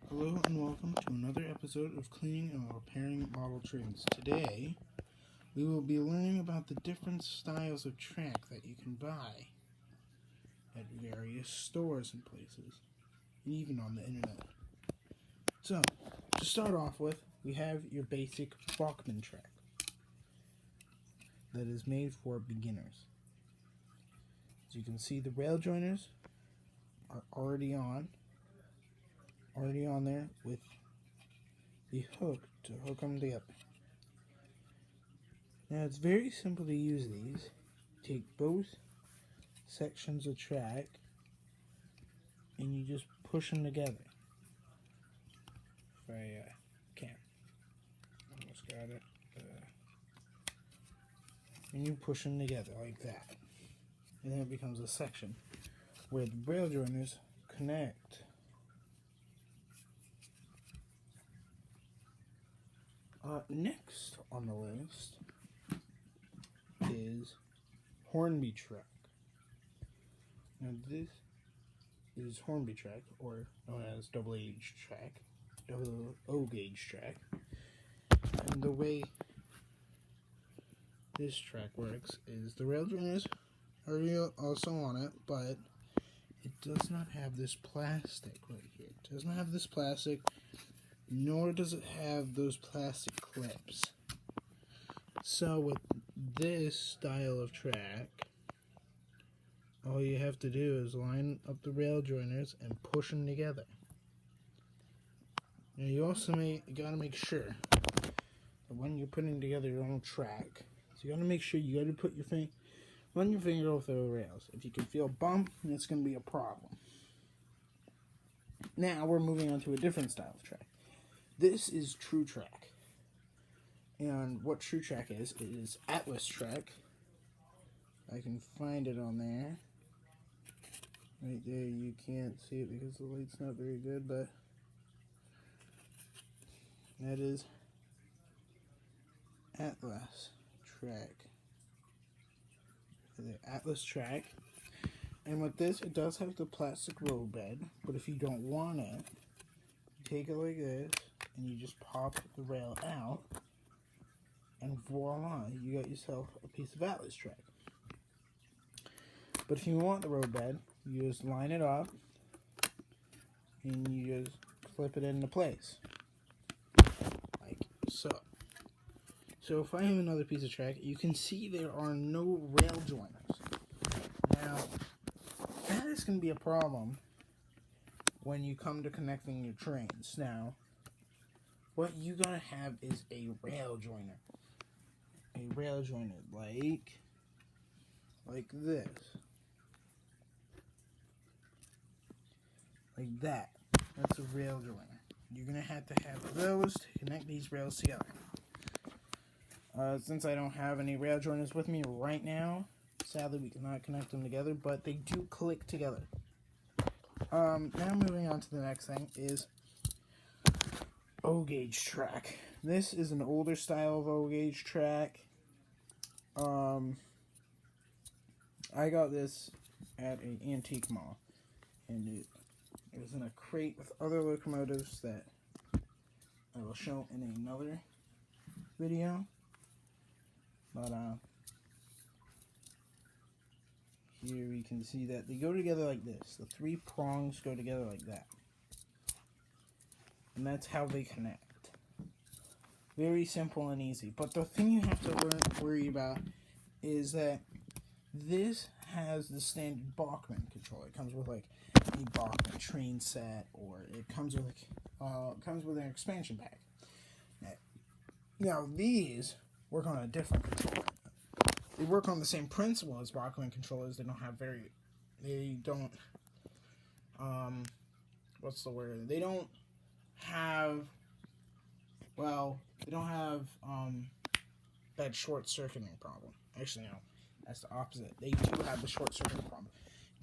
Hello and welcome to another episode of Cleaning and Repairing Model Trains. Today, we will be learning about the different styles of track that you can buy at various stores and places, and even on the internet. So, to start off with, we have your basic Bachman Track that is made for beginners. As you can see, the rail joiners are already on there with the hook to hook them together. Now it's very simple to use these. Take both sections of track and you just push them together. If I can. Almost got it. And you push them together like that. And then it becomes a section where the rail joiners connect. Next on the list is Hornby Track. Now this is Hornby Track, or known as double O gauge track. And the way this track works is the rail joiners are also on it, but it does not have this plastic right here. It does not have this plastic, nor does it have those plastic clips. So with this style of track, all you have to do is line up the rail joiners and push them together. Now you also gotta make sure that when you're putting together your own track, so you gotta make sure you gotta put run your finger over the rails. If you can feel a bump, it's gonna be a problem. Now we're moving on to a different style of track. This is True Track. And what True Track is, it is Atlas Track. I can find it on there. Right there, you can't see it because the light's not very good, but that is Atlas Track. The Atlas Track. And with this, it does have the plastic road bed, but if you don't want it, take it like this, and you just pop the rail out, and voila, you got yourself a piece of Atlas Track. But if you want the road bed, you just line it up, and you just clip it into place, like so. So if I have another piece of track, you can see there are no rail joiners. Now, that is going to be a problem when you come to connecting your trains. Now, what you gotta have is a rail joiner. A rail joiner like this. Like that. That's a rail joiner. You're gonna have to have those to connect these rails together. Since I don't have any rail joiners with me right now, sadly we cannot connect them together, but they do click together. Now moving on to the next thing is O-gauge track. This is an older style of O-gauge track. I got this at an antique mall, and it was in a crate with other locomotives that I will show in another video. But here we can see that they go together like this. The three prongs go together like that. And that's how they connect. Very simple and easy. But the thing you have to worry about is that this has the standard Bachman controller. It comes with like a Bachman train set, or it comes with an expansion pack. Now these work on a different controller. They work on the same principle as Bachman controllers. They don't have that short circuiting problem. Actually, no, that's the opposite. They do have the short circuiting problem.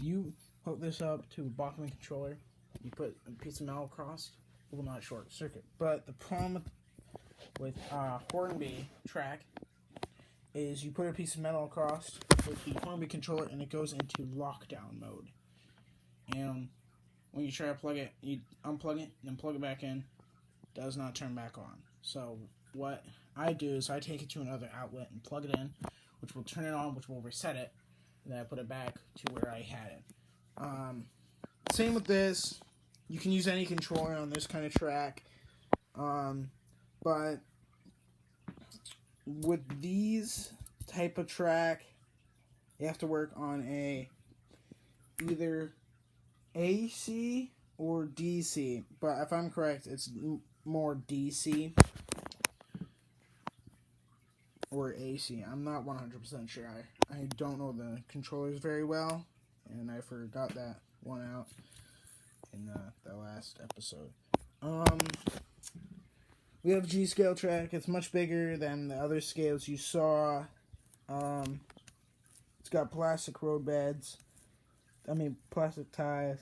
You hook this up to a Bachman controller, you put a piece of metal across, it will not short circuit. But the problem with Hornby Track is you put a piece of metal across with the Hornby controller and it goes into lockdown mode. And when you try to plug it, you unplug it, then plug it back in, does not turn back on. So what I do is I take it to another outlet and plug it in, which will turn it on, which will reset it, and then I put it back to where I had it. Same with this. You can use any controller on this kind of track, but with these type of track, you have to work on either AC or DC, but if I'm correct, it's more DC or AC. I'm not 100% sure. I don't know the controllers very well, and I forgot that one out in the last episode. We have G scale track. It's much bigger than the other scales you saw. It's got plastic road beds. Plastic ties.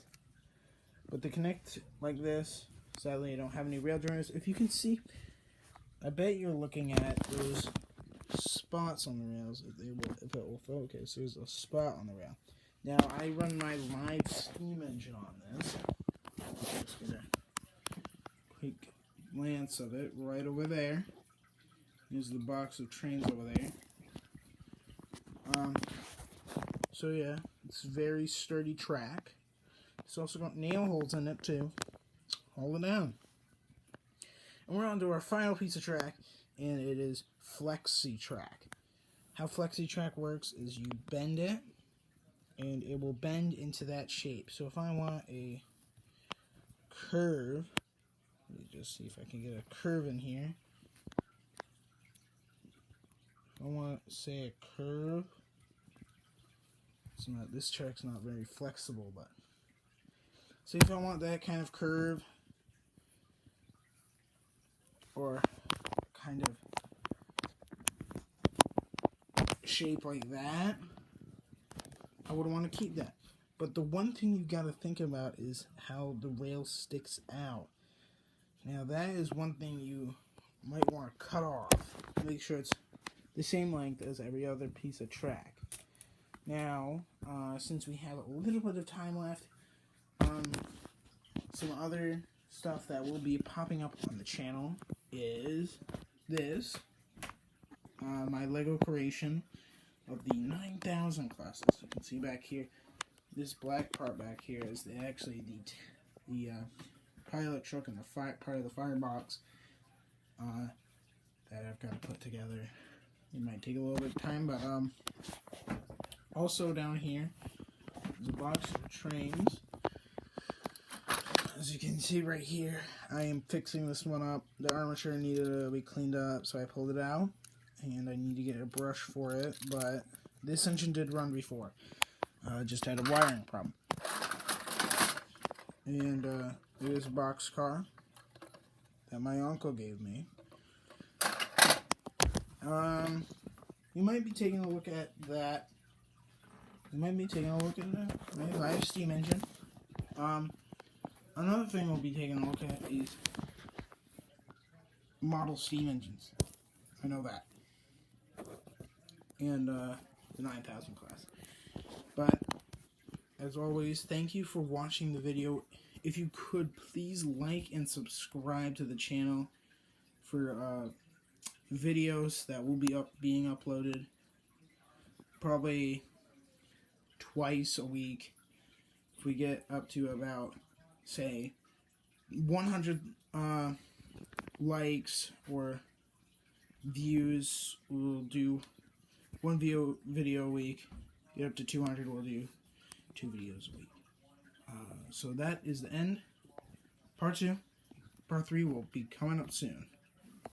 But they connect like this. Sadly, I don't have any rail joiners. If you can see, I bet you're looking at those spots on the rails. If it will focus, there's a spot on the rail. Now, I run my live steam engine on this. Just get a quick glance of it right over there. Here's the box of trains over there. So yeah, it's a very sturdy track. It's also got nail holes in it too. Hold it down. And we're on to our final piece of track, and it is Flexi Track. How Flexi Track works is you bend it, and it will bend into that shape. So if I want a curve, let me just see if I can get a curve in here. If I want, say, a curve. This track's not very flexible, but see if I want that kind of curve or kind of shape like that, I would want to keep that. But the one thing you got to think about is how the rail sticks out. Now that is one thing you might want to cut off. Make sure it's the same length as every other piece of track. Now, since we have a little bit of time left, some other stuff that will be popping up on the channel is this, my Lego creation of the 9000 classes. You can see back here, this black part back here is actually the pilot truck and the part of the firebox that I've got to put together. It might take a little bit of time, but also down here is a box of trains. As you can see right here, I am fixing this one up. The armature needed to be cleaned up, so I pulled it out, and I need to get a brush for it, but this engine did run before. Just had a wiring problem. And there's a box car that my uncle gave me. You might be taking a look at that. My live steam engine. Another thing we'll be taking a look at is model steam engines. I know that. And the 9000 class. But as always, thank you for watching the video. If you could, please like and subscribe to the channel for videos that will be being uploaded probably twice a week. If we get up to about, say, 100 likes or views, we'll do one video a week. Get up to 200, we'll do 2 videos a week. So that is the end. Part 2. Part 3 will be coming up soon.